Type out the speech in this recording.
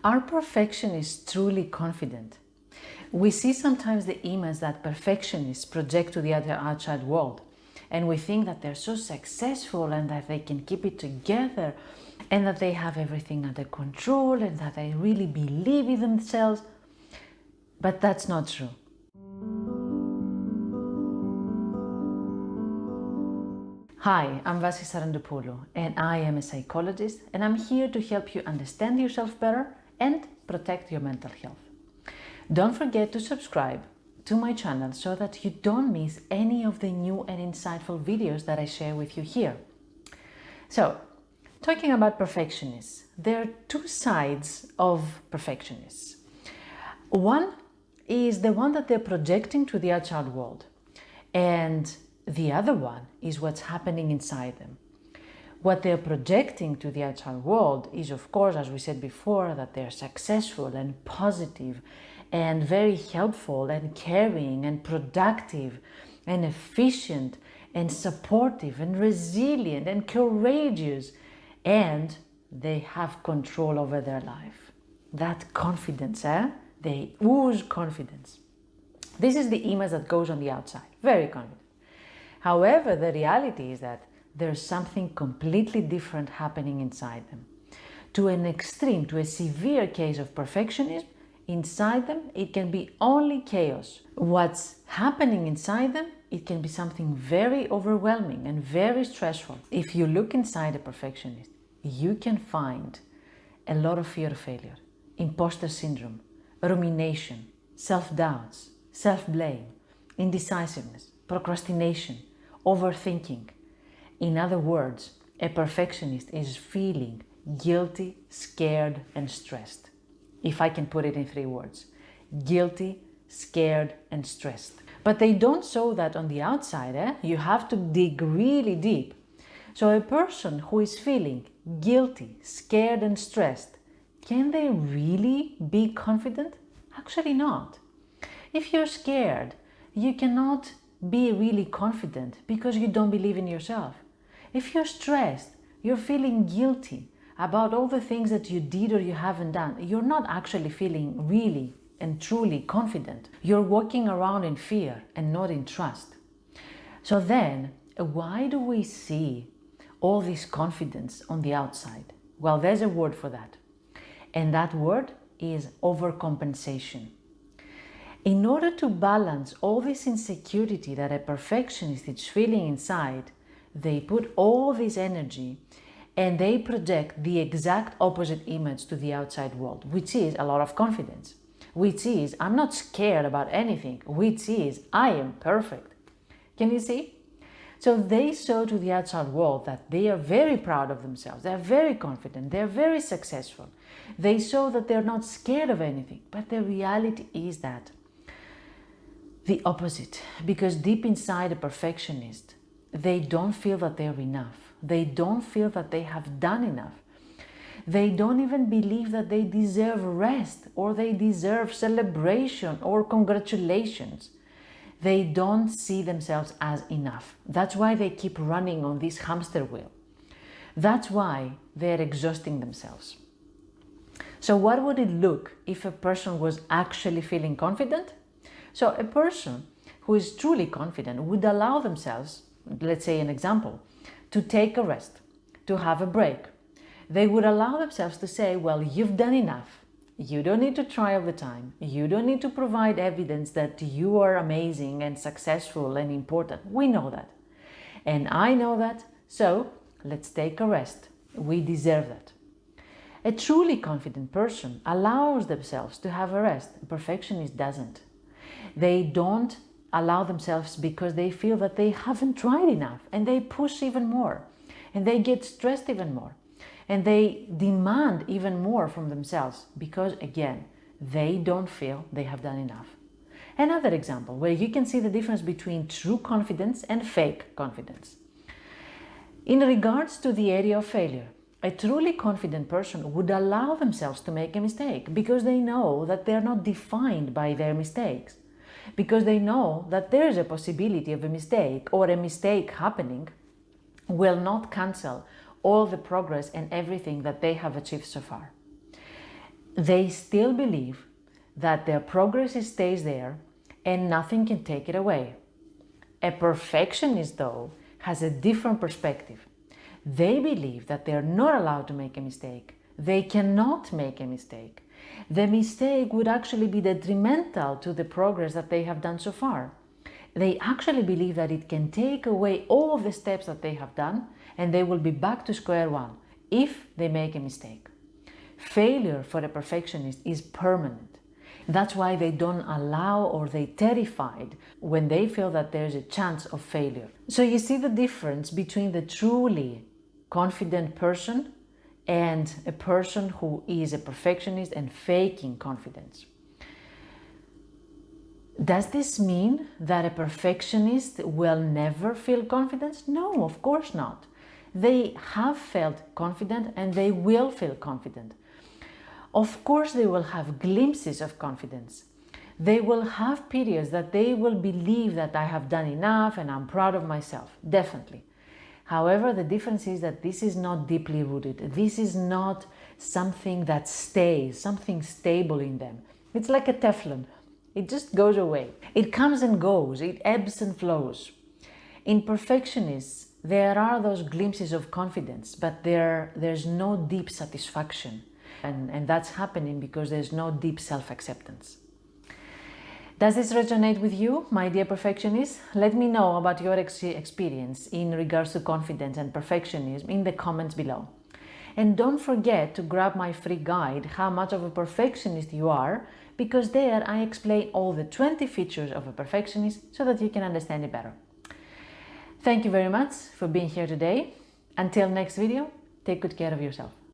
Are perfectionists truly confident? We see sometimes the image that perfectionists project to the outside world, and we think that they're so successful and that they can keep it together and that they have everything under control and that they really believe in themselves. But that's not true. Hi, I'm Vasi Sarandopoulou and I am a psychologist, and I'm here to help you understand yourself better and protect your mental health. Don't forget to subscribe to my channel so that you don't miss any of the new and insightful videos that I share with you here. So, talking about perfectionists, there are two sides of perfectionists. One is the one that they're projecting to the outside world, and the other one is what's happening inside them. What they're projecting to the outside world is, of course, as we said before, that they're successful and positive and very helpful and caring and productive and efficient and supportive and resilient and courageous, and they have control over their life. That confidence, they ooze confidence. This is the image that goes on the outside, very confident. However, the reality is that there's something completely different happening inside them. To an extreme, to a severe case of perfectionism, inside them, it can be only chaos. What's happening inside them, it can be something very overwhelming and very stressful. If you look inside a perfectionist, you can find a lot of fear of failure, imposter syndrome, rumination, self-doubts, self-blame, indecisiveness, procrastination, overthinking. In other words, a perfectionist is feeling guilty, scared, and stressed. If I can put it in 3 words: guilty, scared, and stressed. But they don't show that on the outside. You have to dig really deep. So a person who is feeling guilty, scared, and stressed, can they really be confident? Actually not. If you're scared, you cannot be really confident because you don't believe in yourself. If you're stressed, you're feeling guilty about all the things that you did or you haven't done, you're not actually feeling really and truly confident. You're walking around in fear and not in trust. So then, why do we see all this confidence on the outside? Well, there's a word for that. And that word is overcompensation. In order to balance all this insecurity that a perfectionist is feeling inside, they put all this energy and they project the exact opposite image to the outside world, which is a lot of confidence, which is I'm not scared about anything, which is I am perfect. Can you see? So they show to the outside world that they are very proud of themselves, they're very confident, they're very successful. They show that they're not scared of anything, but the reality is that the opposite, because deep inside a perfectionist, they don't feel that they're enough. They don't feel that they have done enough. They don't even believe that they deserve rest or they deserve celebration or congratulations. They don't see themselves as enough. That's why they keep running on this hamster wheel. That's why they're exhausting themselves. So what would it look if a person was actually feeling confident? So a person who is truly confident would allow themselves, let's say an example, to take a rest, to have a break. They would allow themselves to say, well, you've done enough. You don't need to try all the time. You don't need to provide evidence that you are amazing and successful and important. We know that. And I know that, so let's take a rest. We deserve that. A truly confident person allows themselves to have a rest. A perfectionist doesn't. They don't allow themselves because they feel that they haven't tried enough, and they push even more, and they get stressed even more, and they demand even more from themselves because, again, they don't feel they have done enough. Another example where you can see the difference between true confidence and fake confidence. In regards to the area of failure, a truly confident person would allow themselves to make a mistake because they know that they're not defined by their mistakes. Because they know that there is a possibility of a mistake, or a mistake happening will not cancel all the progress and everything that they have achieved so far. They still believe that their progress stays there and nothing can take it away. A perfectionist, though, has a different perspective. They believe that they are not allowed to make a mistake. They cannot make a mistake. The mistake would actually be detrimental to the progress that they have done so far. They actually believe that it can take away all of the steps that they have done and they will be back to square one if they make a mistake. Failure for a perfectionist is permanent. That's why they don't allow, or they're terrified when they feel that there's a chance of failure. So you see the difference between the truly confident person and a person who is a perfectionist and faking confidence. Does this mean that a perfectionist will never feel confidence? No, of course not. They have felt confident and they will feel confident. Of course, they will have glimpses of confidence. They will have periods that they will believe that I have done enough and I'm proud of myself, definitely. However, the difference is that this is not deeply rooted. This is not something that stays, something stable in them. It's like a Teflon. It just goes away. It comes and goes. It ebbs and flows. In perfectionists, there are those glimpses of confidence, but there's no deep satisfaction. And that's happening because there's no deep self-acceptance. Does this resonate with you, my dear perfectionist? Let me know about your experience in regards to confidence and perfectionism in the comments below. And don't forget to grab my free guide, How Much of a Perfectionist You Are, because there I explain all the 20 features of a perfectionist so that you can understand it better. Thank you very much for being here today. Until next video, take good care of yourself.